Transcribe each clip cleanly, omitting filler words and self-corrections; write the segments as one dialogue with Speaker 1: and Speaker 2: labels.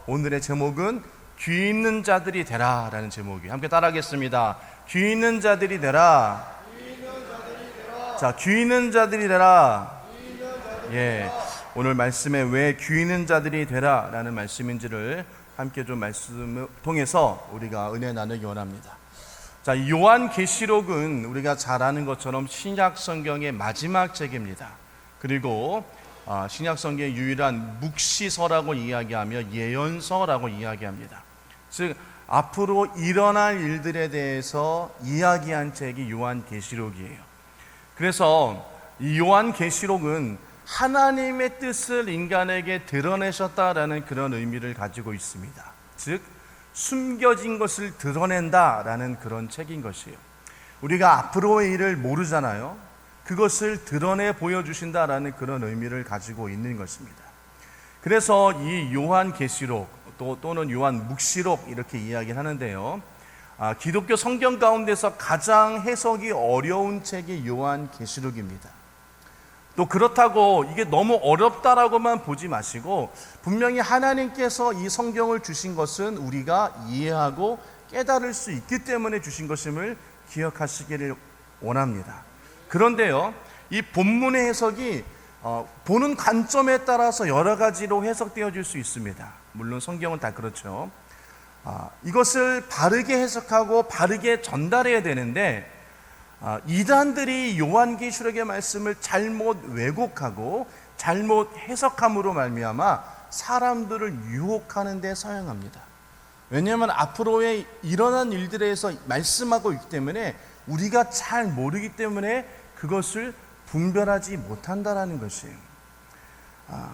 Speaker 1: 오늘의 제목은 귀 있는 자들이 되라 라는 제목이에요. 함께 따라하겠습니다. 귀 있는 자들이 되라. 자, 귀 있는 자들이 되라. 예, 오늘 말씀에 왜 귀 있는 자들이 되라 라는 말씀인지를 함께 좀 말씀을 통해서 우리가 은혜 나누기 원합니다. 자, 요한계시록은 우리가 잘 아는 것처럼 신약 성경의 마지막 책입니다. 그리고 신약 성경의 유일한 묵시서라고 이야기하며 예언서라고 이야기합니다. 즉 앞으로 일어날 일들에 대해서 이야기한 책이 요한계시록이에요. 그래서 이 요한계시록은 하나님의 뜻을 인간에게 드러내셨다라는 그런 의미를 가지고 있습니다. 즉 숨겨진 것을 드러낸다라는 그런 책인 것이에요. 우리가 앞으로의 일을 모르잖아요. 그것을 드러내 보여주신다라는 그런 의미를 가지고 있는 것입니다. 그래서 이 요한계시록 또는 요한묵시록 이렇게 이야기를 하는데요. 기독교 성경 가운데서 가장 해석이 어려운 책이 요한계시록입니다. 또 그렇다고 이게 너무 어렵다라고만 보지 마시고 분명히 하나님께서 이 성경을 주신 것은 우리가 이해하고 깨달을 수 있기 때문에 주신 것임을 기억하시기를 원합니다. 그런데요, 이 본문의 해석이 보는 관점에 따라서 여러 가지로 해석되어질 수 있습니다. 물론 성경은 다 그렇죠. 이것을 바르게 해석하고 바르게 전달해야 되는데 이단들이 요한계시록의 말씀을 잘못 왜곡하고 잘못 해석함으로 말미암아 사람들을 유혹하는 데 사용합니다. 왜냐하면 앞으로의 일어난 일들에 대해서 말씀하고 있기 때문에 우리가 잘 모르기 때문에 그것을 분별하지 못한다라는 것이에요.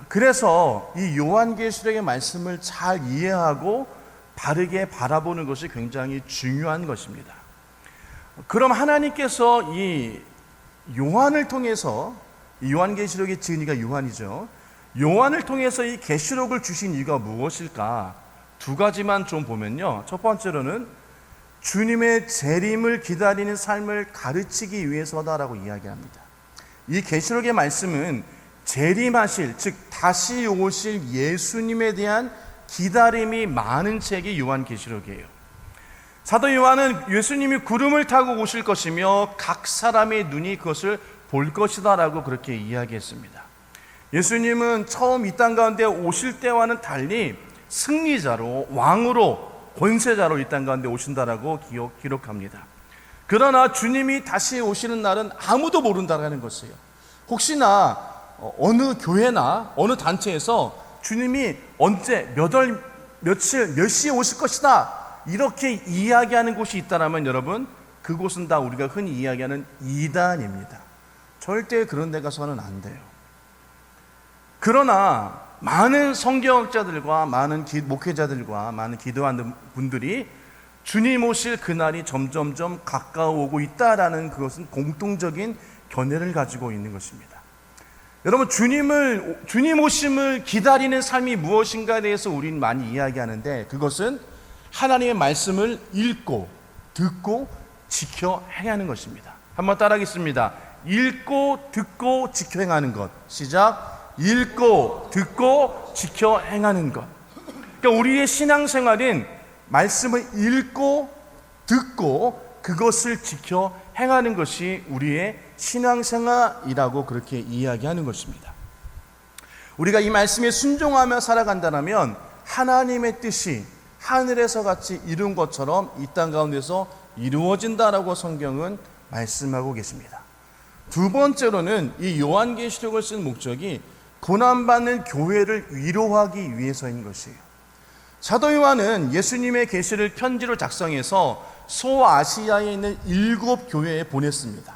Speaker 1: 그래서 이 요한계시록의 말씀을 잘 이해하고 바르게 바라보는 것이 굉장히 중요한 것입니다. 그럼 하나님께서 이 요한을 통해서, 이 요한계시록의 지은이가 요한이죠. 요한을 통해서 이 계시록을 주신 이유가 무엇일까? 두 가지만 좀 보면요. 첫 번째로는 주님의 재림을 기다리는 삶을 가르치기 위해서다라고 이야기합니다. 이 계시록의 말씀은 재림하실, 즉 다시 오실 예수님에 대한 기다림이 많은 책이 요한계시록이에요. 사도 요한은 예수님이 구름을 타고 오실 것이며 각 사람의 눈이 그것을 볼 것이다 라고 그렇게 이야기했습니다. 예수님은 처음 이 땅 가운데 오실 때와는 달리 승리자로, 왕으로, 권세자로 이 땅 가운데 오신다라고 기록합니다. 그러나 주님이 다시 오시는 날은 아무도 모른다라는 것이에요. 혹시나 어느 교회나 어느 단체에서 주님이 언제, 몇 월, 며칠, 몇 시에 오실 것이다 이렇게 이야기하는 곳이 있다면 여러분, 그곳은 다 우리가 흔히 이야기하는 이단입니다. 절대 그런 데 가서는 안 돼요. 그러나 많은 성경학자들과 많은 목회자들과 많은 기도하는 분들이 주님 오실 그날이 점점점 가까워오고 있다라는 그것은 공통적인 견해를 가지고 있는 것입니다. 여러분, 주님 오심을 기다리는 삶이 무엇인가에 대해서 우리는 많이 이야기하는데 그것은 하나님의 말씀을 읽고 듣고 지켜 행하는 것입니다. 한번 따라하겠습니다. 읽고 듣고 지켜 행하는 것. 시작. 읽고 듣고 지켜 행하는 것. 그러니까 우리의 신앙생활은 말씀을 읽고 듣고 그것을 지켜 행하는 것이 우리의 신앙생활이라고 그렇게 이야기하는 것입니다. 우리가 이 말씀에 순종하며 살아간다면 하나님의 뜻이 하늘에서 같이 이룬 것처럼 이 땅 가운데서 이루어진다라고 성경은 말씀하고 계십니다. 두 번째로는 이 요한계시록을 쓴 목적이 고난받는 교회를 위로하기 위해서인 것이에요. 사도 요한은 예수님의 계시를 편지로 작성해서 소아시아에 있는 7교회에 보냈습니다.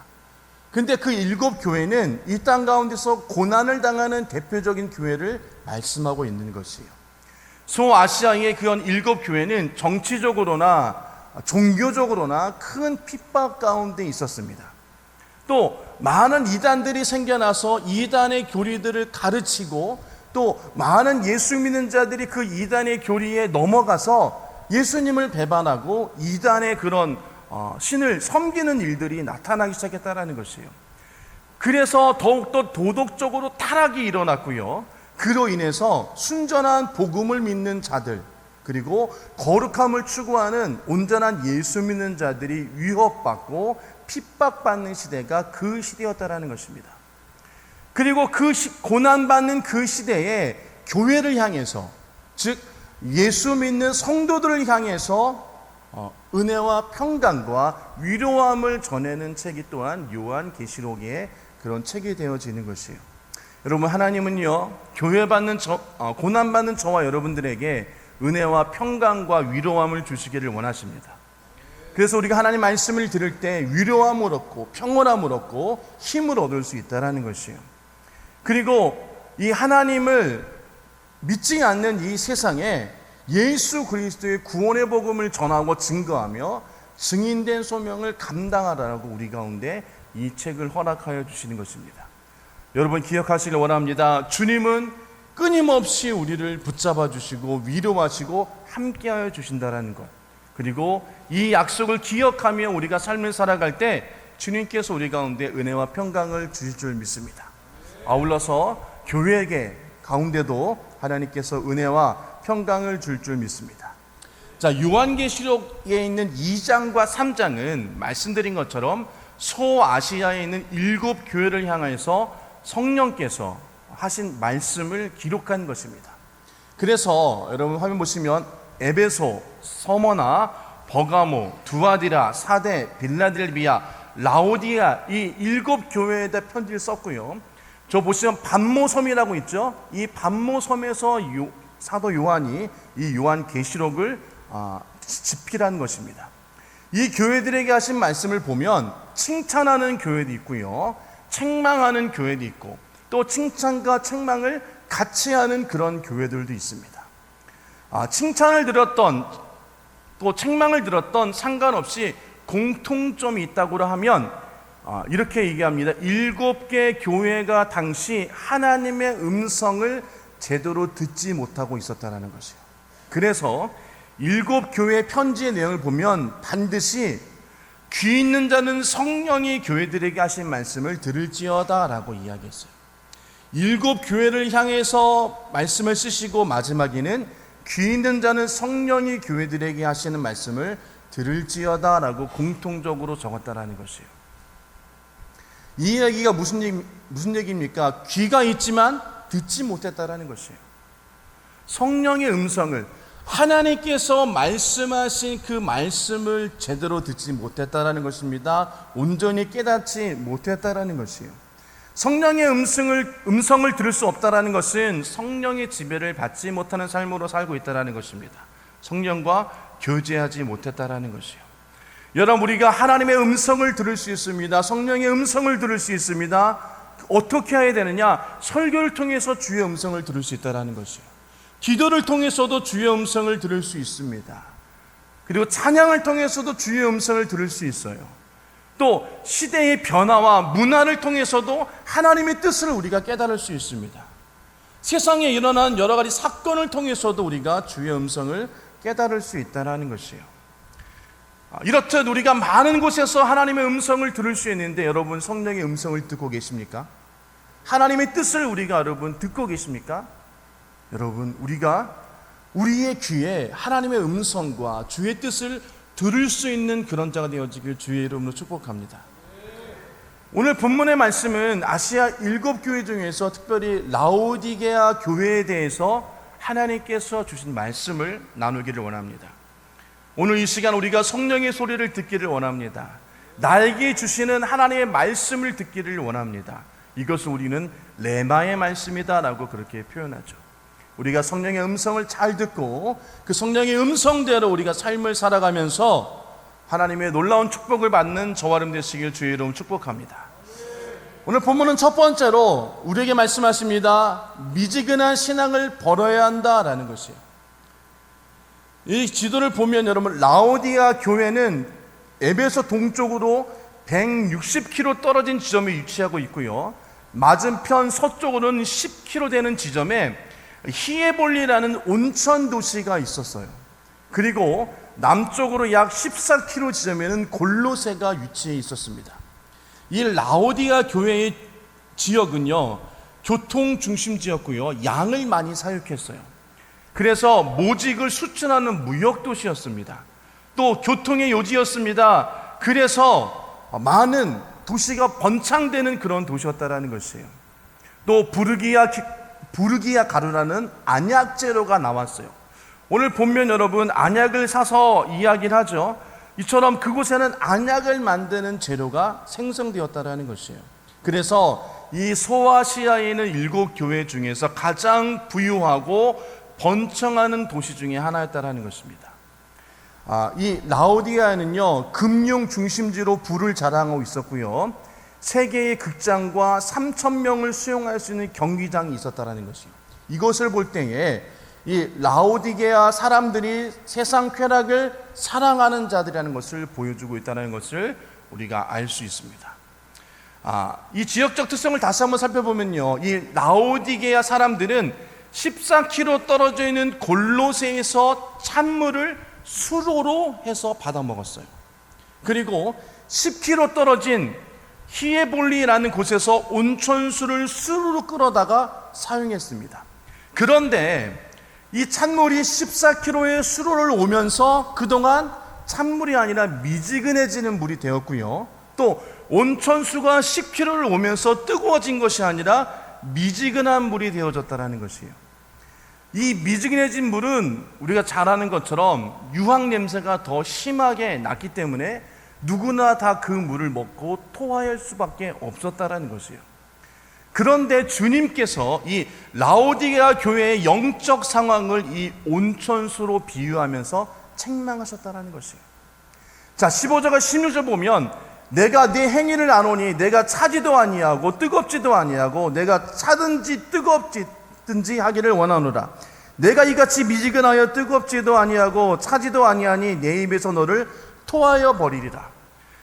Speaker 1: 근데 그 7교회는 이 땅 가운데서 고난을 당하는 대표적인 교회를 말씀하고 있는 것이에요. 소아시아의 그런 7교회는 정치적으로나 종교적으로나 큰 핍박 가운데 있었습니다. 또 많은 이단들이 생겨나서 이단의 교리들을 가르치고 또 많은 예수 믿는 자들이 그 이단의 교리에 넘어가서 예수님을 배반하고 이단의 그런 신을 섬기는 일들이 나타나기 시작했다는 것이에요. 그래서 더욱더 도덕적으로 타락이 일어났고요. 그로 인해서 순전한 복음을 믿는 자들, 그리고 거룩함을 추구하는 온전한 예수 믿는 자들이 위협받고 핍박받는 시대가 그 시대였다라는 것입니다. 그리고 그 고난받는 그 시대에 교회를 향해서, 즉 예수 믿는 성도들을 향해서 은혜와 평강과 위로함을 전하는 책이 또한 요한계시록의 그런 책이 되어지는 것이에요. 여러분, 하나님은요, 고난받는 저와 여러분들에게 은혜와 평강과 위로함을 주시기를 원하십니다. 그래서 우리가 하나님 말씀을 들을 때 위로함을 얻고 평온함을 얻고 힘을 얻을 수 있다는 것이에요. 그리고 이 하나님을 믿지 않는 이 세상에 예수 그리스도의 구원의 복음을 전하고 증거하며 증인된 소명을 감당하라고 우리 가운데 이 책을 허락하여 주시는 것입니다. 여러분, 기억하시길 원합니다. 주님은 끊임없이 우리를 붙잡아 주시고 위로하시고 함께하여 주신다는 것, 그리고 이 약속을 기억하며 우리가 삶을 살아갈 때 주님께서 우리 가운데 은혜와 평강을 주실 줄 믿습니다. 아울러서 교회에게 가운데도 하나님께서 은혜와 평강을 줄 믿습니다. 자, 요한계시록에 있는 2장과 3장은 말씀드린 것처럼 소아시아에 있는 7 교회를 향해서 성령께서 하신 말씀을 기록한 것입니다. 그래서 여러분 화면 보시면 에베소, 서머나, 버가모, 두아디라, 사데, 빌라델비아, 라오디아, 이 7 교회에다 편지를 썼고요. 저 보시면 반모섬이라고 있죠. 이 반모섬에서 사도 요한이 이 요한계시록을 집필한 것입니다. 이 교회들에게 하신 말씀을 보면 칭찬하는 교회도 있고요, 책망하는 교회도 있고, 또 칭찬과 책망을 같이 하는 그런 교회들도 있습니다. 칭찬을 들었던 또 책망을 들었던 상관없이 공통점이 있다고 하면 이렇게 얘기합니다. 7개 교회가 당시 하나님의 음성을 제대로 듣지 못하고 있었다는 것이에요. 그래서 7 교회의 편지의 내용을 보면 반드시 귀 있는 자는 성령이 교회들에게 하신 말씀을 들을지어다 라고 이야기했어요. 7 교회를 향해서 말씀을 쓰시고 마지막에는 귀 있는 자는 성령이 교회들에게 하시는 말씀을 들을지어다 라고 공통적으로 적었다라는 것이에요. 이 이야기가 무슨 얘기입니까? 귀가 있지만 듣지 못했다라는 것이에요. 성령의 음성을, 하나님께서 말씀하신 그 말씀을 제대로 듣지 못했다라는 것입니다. 온전히 깨닫지 못했다라는 것이에요. 성령의 음성을 들을 수 없다라는 것은 성령의 지배를 받지 못하는 삶으로 살고 있다라는 것입니다. 성령과 교제하지 못했다라는 것이에요. 여러분, 우리가 하나님의 음성을 들을 수 있습니다. 성령의 음성을 들을 수 있습니다. 어떻게 해야 되느냐? 설교를 통해서 주의 음성을 들을 수 있다는 것이에요. 기도를 통해서도 주의 음성을 들을 수 있습니다. 그리고 찬양을 통해서도 주의 음성을 들을 수 있어요. 또 시대의 변화와 문화를 통해서도 하나님의 뜻을 우리가 깨달을 수 있습니다. 세상에 일어난 여러 가지 사건을 통해서도 우리가 주의 음성을 깨달을 수 있다는 것이에요. 이렇듯 우리가 많은 곳에서 하나님의 음성을 들을 수 있는데, 여러분 성령의 음성을 듣고 계십니까? 하나님의 뜻을 우리가 여러분 듣고 계십니까? 여러분, 우리가 우리의 귀에 하나님의 음성과 주의 뜻을 들을 수 있는 그런 자가 되어지길 주의 이름으로 축복합니다. 오늘 본문의 말씀은 아시아 7 교회 중에서 특별히 라오디게아 교회에 대해서 하나님께서 주신 말씀을 나누기를 원합니다. 오늘 이 시간 우리가 성령의 소리를 듣기를 원합니다. 나에게 주시는 하나님의 말씀을 듣기를 원합니다. 이것을 우리는 레마의 말씀이다 라고 그렇게 표현하죠. 우리가 성령의 음성을 잘 듣고 그 성령의 음성대로 우리가 삶을 살아가면서 하나님의 놀라운 축복을 받는 저와 여러분 되시길 주의 이름 축복합니다. 오늘 본문은 첫 번째로 우리에게 말씀하십니다. 미지근한 신앙을 버려야 한다라는 것이에요. 이 지도를 보면 여러분, 라오디아 교회는 에베소 동쪽으로 160km 떨어진 지점에 위치하고 있고요, 맞은편 서쪽으로는 10km 되는 지점에 히에볼리라는 온천 도시가 있었어요. 그리고 남쪽으로 약 14km 지점에는 골로새가 위치해 있었습니다. 이 라오디아 교회의 지역은요, 교통 중심지였고요. 양을 많이 사육했어요. 그래서 모직을 수출하는 무역 도시였습니다. 또 교통의 요지였습니다. 그래서 많은 도시가 번창되는 그런 도시였다라는 것이에요. 또 부르기아 가루라는 안약 재료가 나왔어요. 오늘 본면 여러분 안약을 사서 이야기를 하죠. 이처럼 그곳에는 안약을 만드는 재료가 생성되었다라는 것이에요. 그래서 이 소아시아에 있는 7교회 중에서 가장 부유하고 번창하는 도시 중에 하나였다라는 것입니다. 이 라오디게아는요, 금융 중심지로 부를 자랑하고 있었고요. 3개의 극장과 3,000명을 수용할 수 있는 경기장이 있었다라는 것이에요. 이것을 볼 때에 이 라오디게아 사람들이 세상 쾌락을 사랑하는 자들이라는 것을 보여주고 있다는 것을 우리가 알 수 있습니다. 이 지역적 특성을 다시 한번 살펴보면요, 이 라오디게아 사람들은 14km 떨어져 있는 골로새에서 찬물을 수로로 해서 받아 먹었어요. 그리고 10km 떨어진 히에볼리라는 곳에서 온천수를 수로로 끌어다가 사용했습니다. 그런데 이 찬물이 14km의 수로를 오면서 그동안 찬물이 아니라 미지근해지는 물이 되었고요. 또 온천수가 10km를 오면서 뜨거워진 것이 아니라 미지근한 물이 되어졌다는 것이에요. 이 미지근해진 물은 우리가 잘 아는 것처럼 유황 냄새가 더 심하게 났기 때문에 누구나 다 그 물을 먹고 토할 수밖에 없었다는 것이에요. 그런데 주님께서 이 라오디게아 교회의 영적 상황을 이 온천수로 비유하면서 책망하셨다는 것이에요. 자, 15절과 16절 보면 내가 네 행위를 아노니 내가 차지도 아니하고 뜨겁지도 아니하고 내가 차든지 뜨겁든지 하기를 원하노라. 내가 이같이 미지근하여 뜨겁지도 아니하고 차지도 아니하니 내 입에서 너를 토하여 버리리라.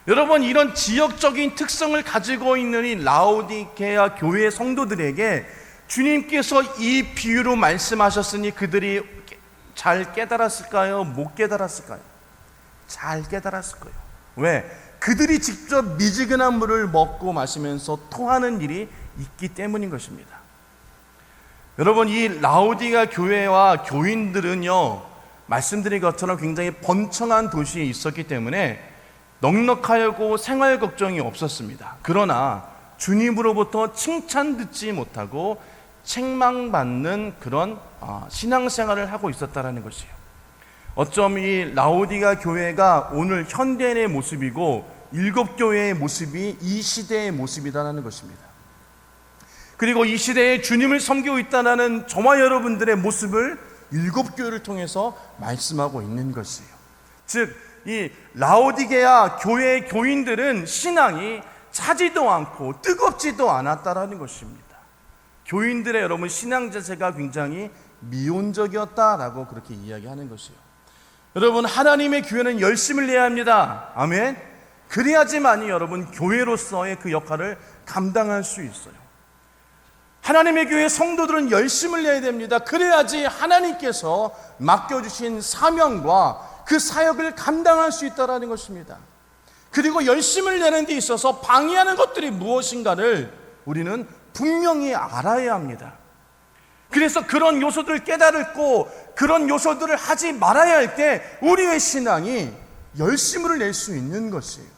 Speaker 1: 여러분, 이런 지역적인 특성을 가지고 있는 이 라오디게아 교회 성도들에게 주님께서 이 비유로 말씀하셨으니 그들이 잘 깨달았을까요? 못 깨달았을까요? 잘 깨달았을 거예요. 왜? 그들이 직접 미지근한 물을 먹고 마시면서 토하는 일이 있기 때문인 것입니다. 여러분, 이 라오디게아 교회와 교인들은요, 말씀드린 것처럼 굉장히 번창한 도시에 있었기 때문에 넉넉하고 생활 걱정이 없었습니다. 그러나 주님으로부터 칭찬 듣지 못하고 책망받는 그런 신앙생활을 하고 있었다는 것이에요. 어쩜 이 라오디게아 교회가 오늘 현대인의 모습이고 7교회의 모습이 이 시대의 모습이라는 것입니다. 그리고 이 시대에 주님을 섬기고 있다는 저와 여러분들의 모습을 7교회를 통해서 말씀하고 있는 것이에요. 즉 이 라오디게아 교회의 교인들은 신앙이 차지도 않고 뜨겁지도 않았다라는 것입니다. 교인들의 여러분 신앙 자세가 굉장히 미온적이었다라고 그렇게 이야기하는 것이에요. 여러분, 하나님의 교회는 열심을 내야 합니다. 아멘. 그래야지만이 여러분 교회로서의 그 역할을 감당할 수 있어요. 하나님의 교회 성도들은 열심을 내야 됩니다. 그래야지 하나님께서 맡겨주신 사명과 그 사역을 감당할 수 있다는 것입니다. 그리고 열심을 내는 데 있어서 방해하는 것들이 무엇인가를 우리는 분명히 알아야 합니다. 그래서 그런 요소들을 깨달고 그런 요소들을 하지 말아야 할 때 우리의 신앙이 열심을 낼 수 있는 것이에요.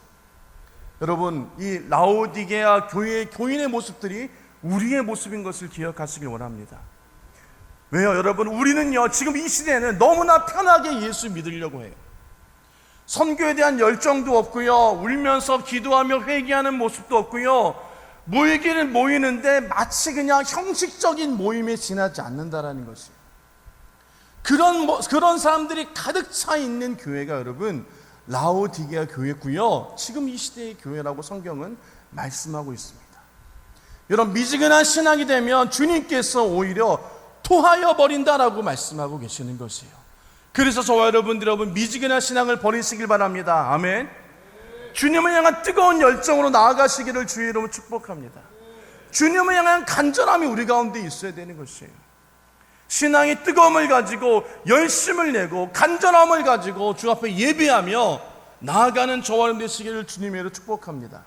Speaker 1: 여러분, 이 라오디게아 교회의 교인의 모습들이 우리의 모습인 것을 기억하시길 원합니다. 왜요? 여러분, 우리는요 지금 이 시대에는 너무나 편하게 예수 믿으려고 해요. 선교에 대한 열정도 없고요, 울면서 기도하며 회개하는 모습도 없고요, 모이기는 모이는데 마치 그냥 형식적인 모임에 지나지 않는다라는 것이에요. 그런 사람들이 가득 차 있는 교회가 여러분 라오디게아 교회고요, 지금 이 시대의 교회라고 성경은 말씀하고 있습니다. 여러분, 미지근한 신앙이 되면 주님께서 오히려 토하여 버린다라고 말씀하고 계시는 것이에요. 그래서 저와 여러분 미지근한 신앙을 버리시길 바랍니다. 아멘. 주님을 향한 뜨거운 열정으로 나아가시기를 주의 이름으로 축복합니다. 주님을 향한 간절함이 우리 가운데 있어야 되는 것이에요. 신앙의 뜨거움을 가지고 열심을 내고 간절함을 가지고 주 앞에 예배하며 나아가는 저와 여러분 되시기를 주님의 이름으로 축복합니다.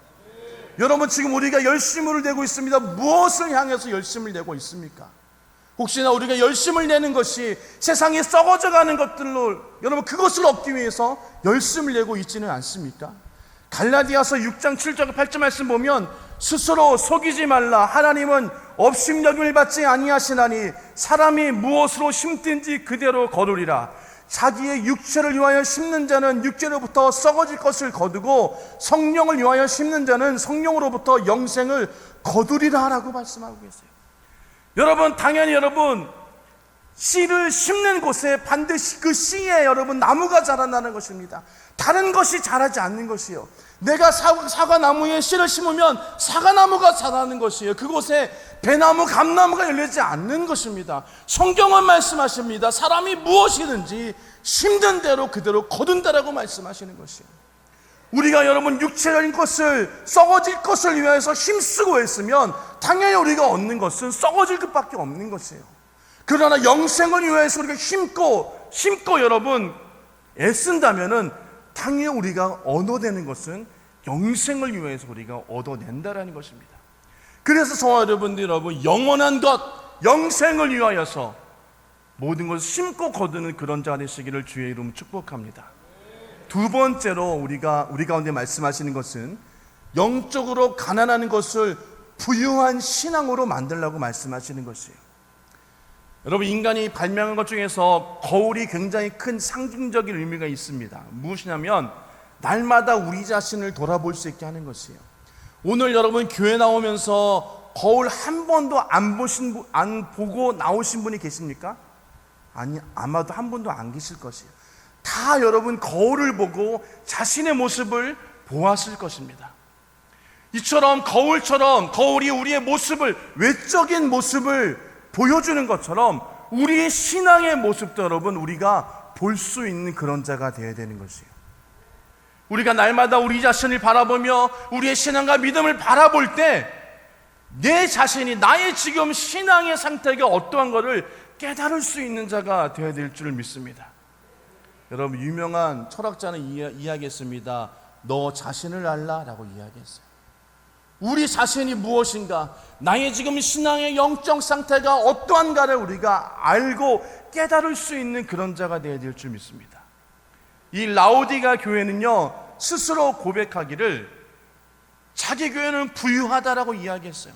Speaker 1: 여러분, 지금 우리가 열심을 내고 있습니다. 무엇을 향해서 열심을 내고 있습니까? 혹시나 우리가 열심을 내는 것이 세상에 썩어져가는 것들로 여러분 그것을 얻기 위해서 열심을 내고 있지는 않습니까? 갈라디아서 6장 7절 8절 말씀 보면 스스로 속이지 말라. 하나님은 업신여김을 받지 아니하시나니 사람이 무엇으로 심든지 그대로 거두리라. 자기의 육체를 위하여 심는 자는 육체로부터 썩어질 것을 거두고 성령을 위하여 심는 자는 성령으로부터 영생을 거두리라 라고 말씀하고 계세요. 여러분, 당연히 여러분 씨를 심는 곳에 반드시 그 씨에 여러분 나무가 자란다는 것입니다. 다른 것이 자라지 않는 것이요. 내가 사과나무에 씨를 심으면 사과나무가 자라는 것이에요. 그곳에 배나무, 감나무가 열리지 않는 것입니다. 성경은 말씀하십니다. 사람이 무엇이든지 심든 대로 그대로 거둔다라고 말씀하시는 것이에요. 우리가 여러분 육체적인 것을, 썩어질 것을 위해서 힘쓰고 있으면 당연히 우리가 얻는 것은 썩어질 것밖에 없는 것이에요. 그러나 영생을 위해서 우리가 심고 여러분 애쓴다면은 당연히 우리가 얻어내는 것은 영생을 위해서 우리가 얻어낸다라는 것입니다. 그래서 저와 여러분 영원한 것, 영생을 위하여서 모든 것을 심고 거두는 그런 자 되시기를 주의 이름 축복합니다. 두 번째로 우리 가운데 말씀하시는 것은 영적으로 가난한 것을 부유한 신앙으로 만들라고 말씀하시는 것이에요. 여러분, 인간이 발명한 것 중에서 거울이 굉장히 큰 상징적인 의미가 있습니다. 무엇이냐면 날마다 우리 자신을 돌아볼 수 있게 하는 것이에요. 오늘 여러분 교회 나오면서 거울 한 번도 안 보고 나오신 분이 계십니까? 아니, 아마도 한 분도 안 계실 것이에요. 다 여러분 거울을 보고 자신의 모습을 보았을 것입니다. 이처럼 거울이 우리의 모습을, 외적인 모습을 보여주는 것처럼 우리의 신앙의 모습도 여러분 우리가 볼 수 있는 그런 자가 되어야 되는 것이에요. 우리가 날마다 우리 자신을 바라보며 우리의 신앙과 믿음을 바라볼 때 내 자신이, 나의 지금 신앙의 상태가 어떠한 것을 깨달을 수 있는 자가 되어야 될 줄 믿습니다. 여러분, 유명한 철학자는 이야기했습니다. 너 자신을 알라 라고 이야기했어요. 우리 자신이 무엇인가, 나의 지금 신앙의 영적 상태가 어떠한가를 우리가 알고 깨달을 수 있는 그런 자가 되어야 될 줄 믿습니다. 이 라오디가 교회는요 스스로 고백하기를 자기 교회는 부유하다라고 이야기했어요.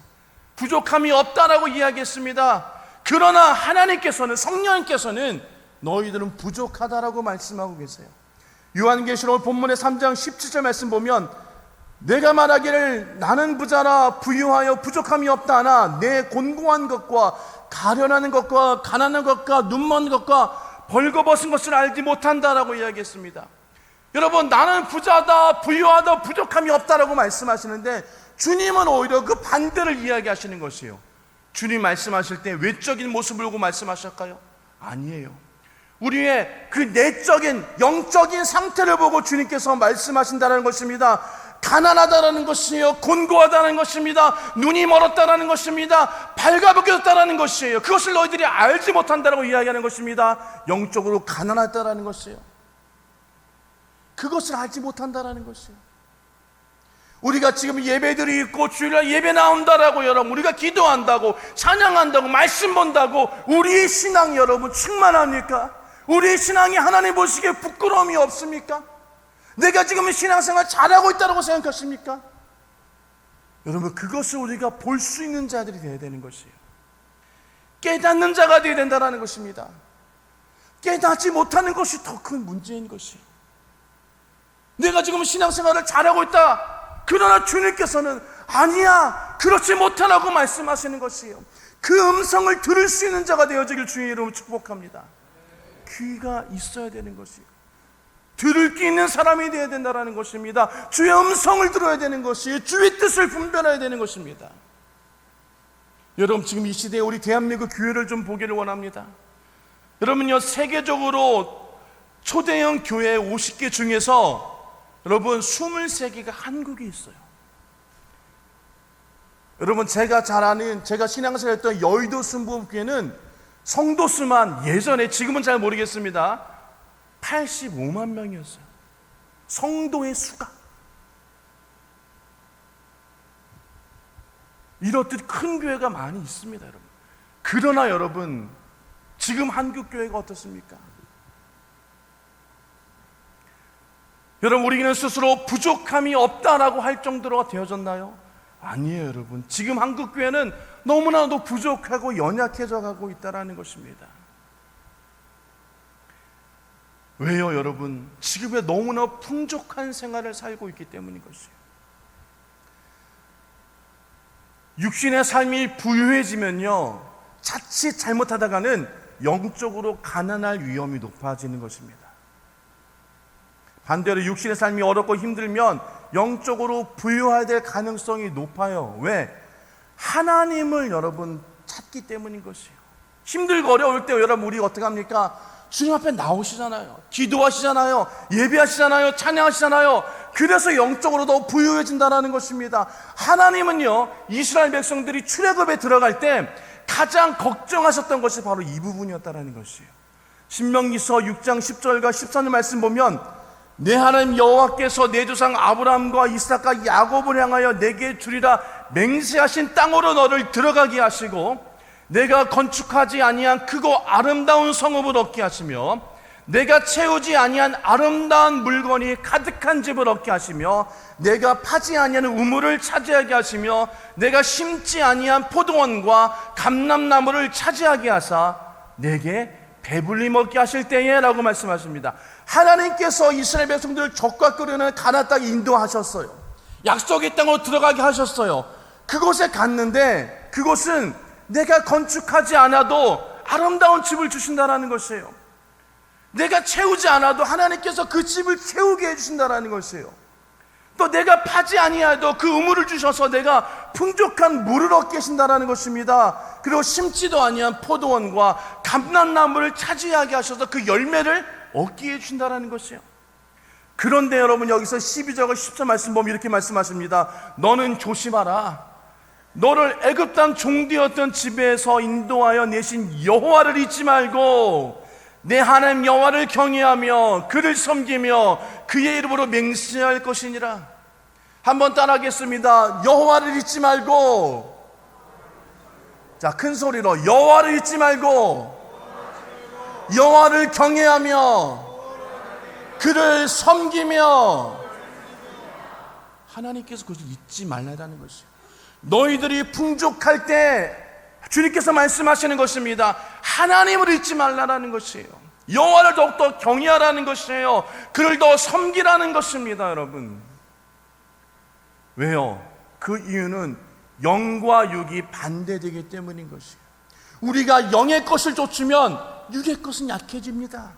Speaker 1: 부족함이 없다라고 이야기했습니다. 그러나 하나님께서는, 성령님께서는 너희들은 부족하다라고 말씀하고 계세요. 요한계시록 본문의 3장 17절 말씀 보면 내가 말하기를 나는 부자라 부유하여 부족함이 없다 하나 내 곤고한 것과 가련하는 것과 가난한 것과 눈먼 것과 벌거벗은 것을 알지 못한다라고 이야기했습니다. 여러분, 나는 부자다, 부유하다, 부족함이 없다라고 말씀하시는데 주님은 오히려 그 반대를 이야기하시는 것이에요. 주님 말씀하실 때 외적인 모습을 보고 말씀하실까요? 아니에요. 우리의 그 내적인 영적인 상태를 보고 주님께서 말씀하신다는 것입니다. 가난하다라는 것이에요. 곤고하다는 것입니다. 눈이 멀었다라는 것입니다. 발가벗겼다라는 것이에요. 그것을 너희들이 알지 못한다라고 이야기하는 것입니다. 영적으로 가난하다라는 것이에요. 그것을 알지 못한다라는 것이에요. 우리가 지금 예배들이 있고 주일날 예배 나온다라고 여러분, 우리가 기도한다고, 찬양한다고, 말씀 본다고 우리의 신앙이 여러분 충만합니까? 우리의 신앙이 하나님 보시기에 부끄러움이 없습니까? 내가 지금 신앙생활 잘하고 있다고 생각하십니까? 여러분, 그것을 우리가 볼 수 있는 자들이 되어야 되는 것이에요. 깨닫는 자가 되어야 된다는 것입니다. 깨닫지 못하는 것이 더 큰 문제인 것이에요. 내가 지금 신앙생활을 잘하고 있다, 그러나 주님께서는 아니야, 그렇지 못하라고 말씀하시는 것이에요. 그 음성을 들을 수 있는 자가 되어지길 주의 이름으로 축복합니다. 귀가 있어야 되는 것이에요. 들을 귀 있는 사람이 되어야 된다는 것입니다. 주의 음성을 들어야 되는 것이에요. 주의 뜻을 분별해야 되는 것입니다. 여러분, 지금 이 시대에 우리 대한민국 교회를 좀 보기를 원합니다. 여러분요, 세계적으로 초대형 교회 50개 중에서 여러분 23개가 한국에 있어요. 여러분, 제가 잘 아는, 제가 신앙생활 했던 여의도 순복음교회는 성도 수만 예전에, 지금은 잘 모르겠습니다, 85만 명이었어요. 성도의 수가. 이렇듯 큰 교회가 많이 있습니다, 여러분. 그러나 여러분, 지금 한국 교회가 어떻습니까? 여러분, 우리는 스스로 부족함이 없다라고 할 정도로 되어졌나요? 아니에요, 여러분. 지금 한국 교회는 너무나도 부족하고 연약해져 가고 있다는 것입니다. 왜요, 여러분? 지금에 너무나 풍족한 생활을 살고 있기 때문인 것이에요. 육신의 삶이 부유해지면요, 자칫 잘못하다가는 영적으로 가난할 위험이 높아지는 것입니다. 반대로 육신의 삶이 어렵고 힘들면 영적으로 부유해야 될 가능성이 높아요. 왜? 하나님을 여러분 찾기 때문인 것이에요. 힘들고 어려울 때 여러분, 우리 어떻게 합니까? 주님 앞에 나오시잖아요. 기도하시잖아요. 예배하시잖아요. 찬양하시잖아요. 그래서 영적으로 더 부유해진다는 것입니다. 하나님은요, 이스라엘 백성들이 출애굽에 들어갈 때 가장 걱정하셨던 것이 바로 이 부분이었다는 것이에요. 신명기서 6장 10절과 14절 말씀 보면, 내 하나님 여호와께서 내 조상 아브라함과 이삭과 야곱을 향하여 내게 주리라 맹세하신 땅으로 너를 들어가게 하시고, 내가 건축하지 아니한 크고 아름다운 성읍을 얻게 하시며, 내가 채우지 아니한 아름다운 물건이 가득한 집을 얻게 하시며, 내가 파지 아니한 우물을 차지하게 하시며, 내가 심지 아니한 포도원과 감람나무를 차지하게 하사 내게 배불리 먹게 하실 때에 라고 말씀하십니다. 하나님께서 이스라엘 백성들을 적과 끓이는 가나안 땅에 인도하셨어요. 약속의 땅으로 들어가게 하셨어요. 그곳에 갔는데 그곳은 내가 건축하지 않아도 아름다운 집을 주신다는 것이에요. 내가 채우지 않아도 하나님께서 그 집을 채우게 해주신다는 것이에요. 또 내가 파지 아니하도 그 우물을 주셔서 내가 풍족한 물을 얻게 하신다는 것입니다. 그리고 심지도 아니한 포도원과 감람나무를 차지하게 하셔서 그 열매를 얻게 해주신다는 것이에요. 그런데 여러분, 여기서 12절과 10절 말씀 보면 이렇게 말씀하십니다. 너는 조심하라. 너를 애굽 땅 종되었던 집에서 인도하여 내신 여호와를 잊지 말고 내 하나님 여호와를 경외하며 그를 섬기며 그의 이름으로 맹세할 것이니라. 한번 따라하겠습니다. 여호와를 잊지 말고, 자, 큰 소리로 여호와를 잊지 말고 여호와를 경외하며 그를 섬기며. 하나님께서 그것을 잊지 말라는 것이에요. 너희들이 풍족할 때 주님께서 말씀하시는 것입니다. 하나님을 잊지 말라는 것이에요. 여호와를 더욱더 경외하라는 것이에요. 그를 더 섬기라는 것입니다, 여러분. 왜요? 그 이유는 영과 육이 반대되기 때문인 것이에요. 우리가 영의 것을 쫓으면 육의 것은 약해집니다.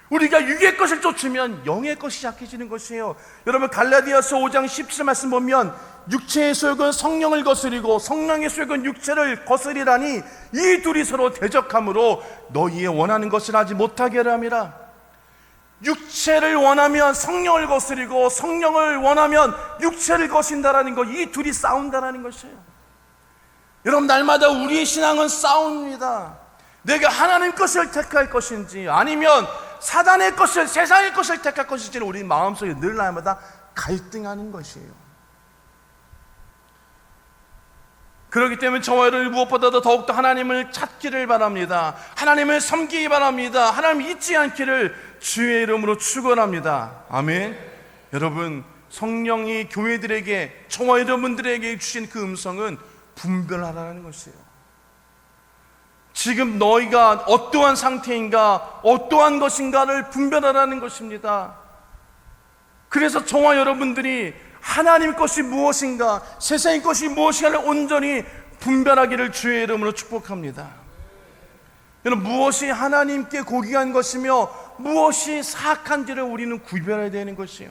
Speaker 1: 우리가 육의 것을 쫓으면 영의 것이 약해지는 것이에요. 여러분, 갈라디아서 5장 17절 말씀 보면 육체의 소욕은 성령을 거스리고 성령의 소욕은 육체를 거스리라니 이 둘이 서로 대적함으로 너희의 원하는 것을 하지 못하게 하려 함이라. 육체를 원하면 성령을 거스리고 성령을 원하면 육체를 거신다라는 것, 이 둘이 싸운다라는 것이에요. 여러분, 날마다 우리의 신앙은 싸웁니다. 내가 하나님 것을 택할 것인지 아니면 사단의 것을, 세상의 것을 택할 것인지를 우리 마음속에 늘 날마다 갈등하는 것이에요. 그렇기 때문에 저와 여러분이 무엇보다도 더욱더 하나님을 찾기를 바랍니다. 하나님을 섬기기 바랍니다. 하나님을 잊지 않기를 주의 이름으로 축원합니다. 아멘. 여러분, 성령이 교회들에게, 저와 여러분들에게 주신 그 음성은 분별하라는 것이에요. 지금 너희가 어떠한 상태인가, 어떠한 것인가를 분별하라는 것입니다. 그래서 저와 여러분들이 하나님 것이 무엇인가, 세상의 것이 무엇인가를 온전히 분별하기를 주의 이름으로 축복합니다. 여러분, 무엇이 하나님께 고귀한 것이며 무엇이 사악한지를 우리는 구별해야 되는 것이에요.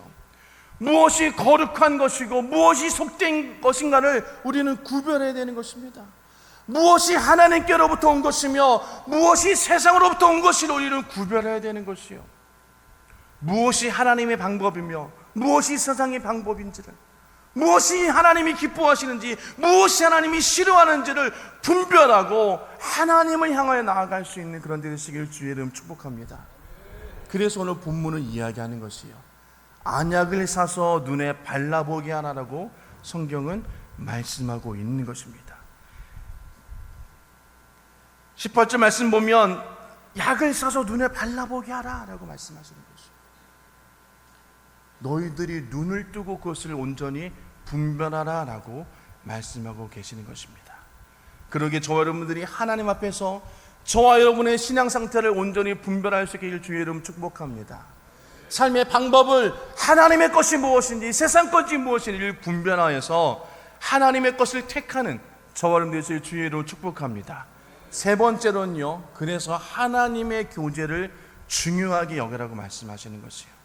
Speaker 1: 무엇이 거룩한 것이고 무엇이 속된 것인가를 우리는 구별해야 되는 것입니다. 무엇이 하나님께로부터 온 것이며 무엇이 세상으로부터 온 것을 우리는 구별해야 되는 것이요, 무엇이 하나님의 방법이며 무엇이 세상의 방법인지를, 무엇이 하나님이 기뻐하시는지 무엇이 하나님이 싫어하는지를 분별하고 하나님을 향하여 나아갈 수 있는 그런 데 되시기를 주의 이름 축복합니다. 그래서 오늘 본문을 이야기하는 것이요, 안약을 사서 눈에 발라보게 하라고 성경은 말씀하고 있는 것입니다. 18절 말씀 보면 약을 사서 눈에 발라보게 하라 라고 말씀하시는 것이죠. 너희들이 눈을 뜨고 그것을 온전히 분별하라 라고 말씀하고 계시는 것입니다. 그러기에 저와 여러분들이 하나님 앞에서 저와 여러분의 신앙 상태를 온전히 분별할 수 있기를 주의 이름 축복합니다. 삶의 방법을 하나님의 것이 무엇인지 세상 것이 무엇인지를 분별하여서 하나님의 것을 택하는 저와 여러분들이 되실 주의 이름 축복합니다. 세 번째로는요, 그래서 하나님의 교제를 중요하게 여기라고 말씀하시는 것이에요.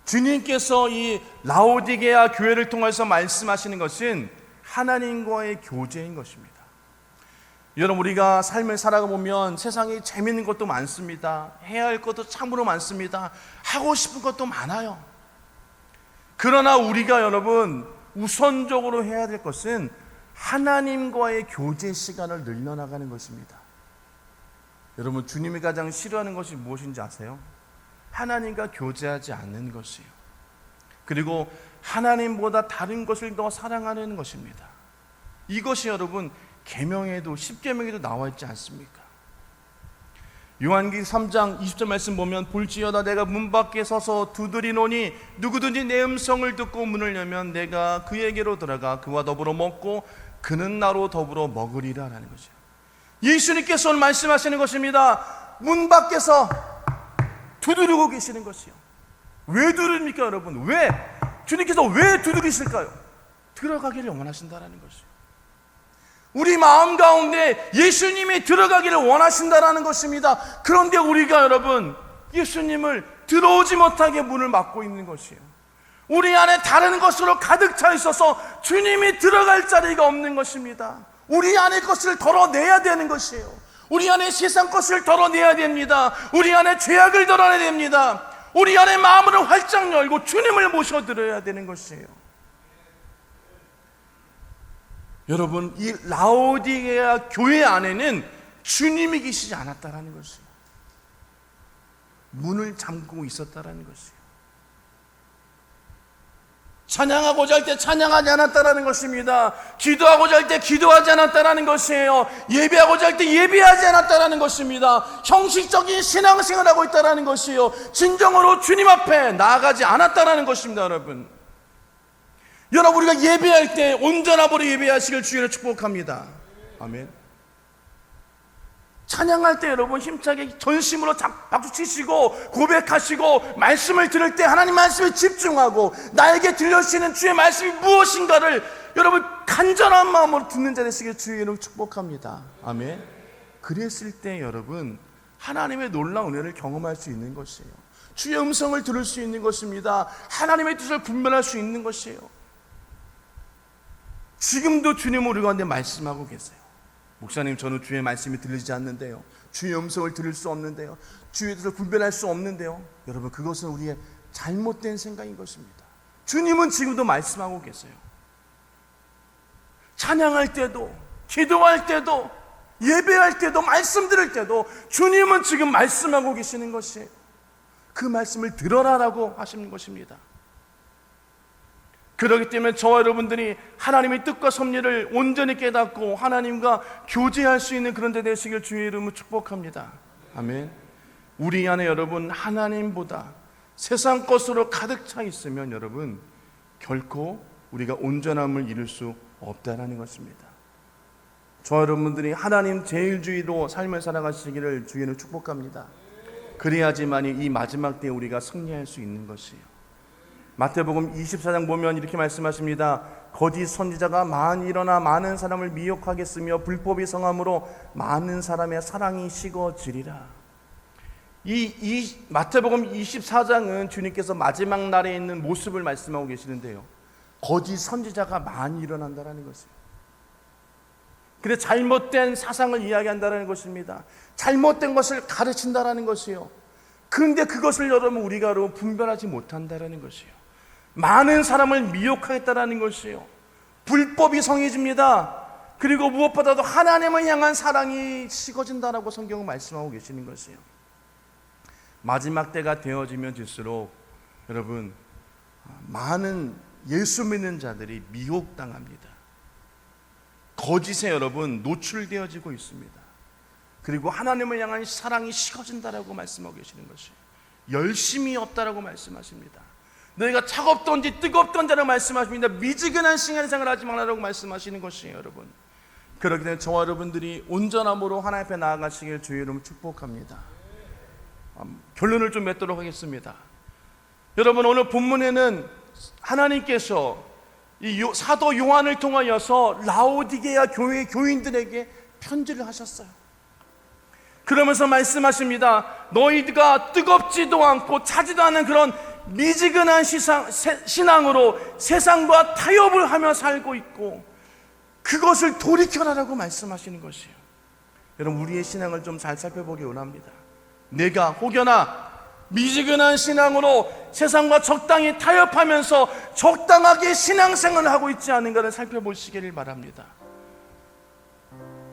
Speaker 1: 주님께서 이 라오디게아 교회를 통해서 말씀하시는 것은 하나님과의 교제인 것입니다. 여러분, 우리가 삶을 살아가보면 세상에 재밌는 것도 많습니다. 해야 할 것도 참으로 많습니다. 하고 싶은 것도 많아요. 그러나 우리가 여러분 우선적으로 해야 될 것은 하나님과의 교제 시간을 늘려나가는 것입니다. 여러분, 주님이 가장 싫어하는 것이 무엇인지 아세요? 하나님과 교제하지 않는 것이에요. 그리고 하나님보다 다른 것을 더 사랑하는 것입니다. 이것이 여러분 계명에도 10계명에도 나와 있지 않습니까? 요한기 3장 20절 말씀 보면 볼지어다 내가 문 밖에 서서 두드리노니 누구든지 내 음성을 듣고 문을 열면 내가 그에게로 들어가 그와 더불어 먹고 그는 나로 더불어 먹으리라 라는 거죠. 예수님께서 오늘 말씀하시는 것입니다. 문 밖에서 두드리고 계시는 것이요. 왜 두드립니까 여러분? 왜? 주님께서 왜 두드리실까요? 들어가기를 원하신다라는 것이요. 우리 마음 가운데 예수님이 들어가기를 원하신다라는 것입니다. 그런데 우리가 여러분 예수님을 들어오지 못하게 문을 막고 있는 것이에요. 우리 안에 다른 것으로 가득 차 있어서 주님이 들어갈 자리가 없는 것입니다. 우리 안의 것을 덜어내야 되는 것이에요. 우리 안에 세상 것을 덜어내야 됩니다. 우리 안에 죄악을 덜어내야 됩니다. 우리 안에 마음을 활짝 열고 주님을 모셔드려야 되는 것이에요. 여러분, 이 라오디게아 교회 안에는 주님이 계시지 않았다라는 것이에요. 문을 잠그고 있었다라는 것이에요. 찬양하고자 할 때 찬양하지 않았다라는 것입니다. 기도하고자 할 때 기도하지 않았다라는 것이에요. 예배하고자 할 때 예배하지 않았다라는 것입니다. 형식적인 신앙생활을 하고 있다라는 것이에요. 진정으로 주님 앞에 나아가지 않았다라는 것입니다. 여러분, 우리가 예배할 때 온전함으로 예배하시길 주님을 축복합니다. 아멘. 찬양할 때 여러분 힘차게 전심으로 박수 치시고 고백하시고 말씀을 들을 때 하나님 말씀에 집중하고 나에게 들려주시는 주의 말씀이 무엇인가를 여러분 간절한 마음으로 듣는 자 되시길 주의 이름으로 축복합니다. 아멘. 그랬을 때 여러분 하나님의 놀라운 은혜를 경험할 수 있는 것이에요. 주의 음성을 들을 수 있는 것입니다. 하나님의 뜻을 분별할 수 있는 것이에요. 지금도 주님은 우리 가운데 말씀하고 계세요. 목사님, 저는 주의 말씀이 들리지 않는데요, 주의 음성을 들을 수 없는데요, 주의 뜻을 분별할 수 없는데요. 여러분, 그것은 우리의 잘못된 생각인 것입니다. 주님은 지금도 말씀하고 계세요. 찬양할 때도, 기도할 때도, 예배할 때도, 말씀 들을 때도 주님은 지금 말씀하고 계시는 것이에요. 그 말씀을 들어라라고 하시는 것입니다. 그렇기 때문에 저와 여러분들이 하나님의 뜻과 섭리를 온전히 깨닫고 하나님과 교제할 수 있는 그런 데 되시길 주의 이름으로 축복합니다. 아멘. 우리 안에 여러분 하나님보다 세상 것으로 가득 차 있으면 여러분 결코 우리가 온전함을 이룰 수 없다는 것입니다. 저와 여러분들이 하나님 제일주의로 삶을 살아가시기를 주의 이름으로 축복합니다. 그래야지만이 이 마지막 때에 우리가 승리할 수 있는 것이에요. 마태복음 24장 보면 이렇게 말씀하십니다. 거짓 선지자가 많이 일어나 많은 사람을 미혹하겠으며 불법이 성함으로 많은 사람의 사랑이 식어지리라. 이 마태복음 24장은 주님께서 마지막 날에 있는 모습을 말씀하고 계시는데요, 거짓 선지자가 많이 일어난다는 것이에요. 그래서 잘못된 사상을 이야기한다는 것입니다. 잘못된 것을 가르친다는 것이에요. 그런데 그것을 여러분 우리가 분별하지 못한다는 것이에요. 많은 사람을 미혹하겠다는 것이에요. 불법이 성해집니다. 그리고 무엇보다도 하나님을 향한 사랑이 식어진다라고 성경은 말씀하고 계시는 것이에요. 마지막 때가 되어지면 될수록 여러분 많은 예수 믿는 자들이 미혹당합니다. 거짓에 여러분 노출되어지고 있습니다. 그리고 하나님을 향한 사랑이 식어진다라고 말씀하고 계시는 것이에요. 열심이 없다라고 말씀하십니다. 너희가 차갑던지 뜨겁던지라고 말씀하십니다. 미지근한 신앙생활을 하지 말라고 말씀하시는 것이에요. 여러분, 그렇기 때문에 저와 여러분들이 온전함으로 하나님 앞에 나아가시길 주의 이름으로 축복합니다. 결론을 좀 맺도록 하겠습니다. 여러분, 오늘 본문에는 하나님께서 이 사도 요한을 통하여서 라오디게아 교회 교인들에게 편지를 하셨어요. 그러면서 말씀하십니다. 너희가 뜨겁지도 않고 차지도 않은 그런 미지근한 신앙으로 세상과 타협을 하며 살고 있고 그것을 돌이켜라라고 말씀하시는 것이에요. 여러분, 우리의 신앙을 좀 잘 살펴보기 원합니다. 내가 혹여나 미지근한 신앙으로 세상과 적당히 타협하면서 적당하게 신앙생활을 하고 있지 않은가를 살펴보시기를 바랍니다.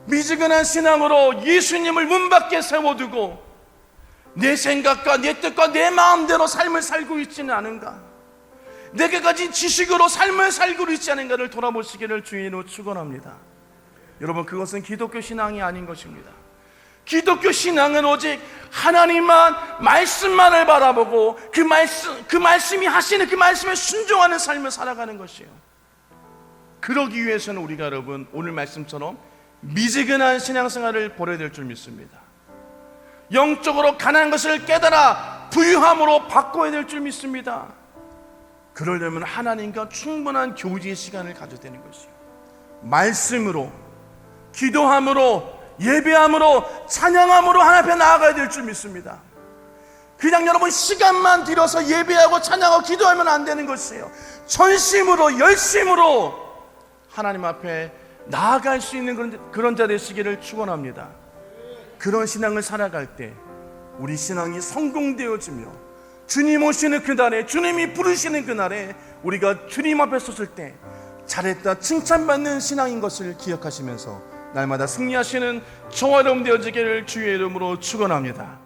Speaker 1: 미지근한 신앙으로 예수님을 문 밖에 세워두고 내 생각과 내 뜻과 내 마음대로 삶을 살고 있지는 않은가, 내게 가진 지식으로 삶을 살고 있지 않은가를 돌아보시기를 주인으로 축원합니다. 여러분, 그것은 기독교 신앙이 아닌 것입니다. 기독교 신앙은 오직 하나님만, 말씀만을 바라보고 그 말씀이 하시는 그 말씀에 순종하는 삶을 살아가는 것이에요. 그러기 위해서는 우리가 여러분 오늘 말씀처럼 미지근한 신앙생활을 벌여야 될 줄 믿습니다. 영적으로 가난한 것을 깨달아 부유함으로 바꿔야 될 줄 믿습니다. 그러려면 하나님과 충분한 교제의 시간을 가져야 되는 것이에요. 말씀으로, 기도함으로, 예배함으로, 찬양함으로 하나님 앞에 나아가야 될 줄 믿습니다. 그냥 여러분 시간만 들여서 예배하고 찬양하고 기도하면 안 되는 것이에요. 전심으로, 열심으로 하나님 앞에 나아갈 수 있는 그런 자 되시기를 축원합니다. 그런 신앙을 살아갈 때 우리 신앙이 성공되어지며 주님 오시는 그날에, 주님이 부르시는 그날에 우리가 주님 앞에 섰을 때 잘했다 칭찬받는 신앙인 것을 기억하시면서 날마다 승리하시는 저와 여러분 되어지기를 주의 이름으로 축원합니다.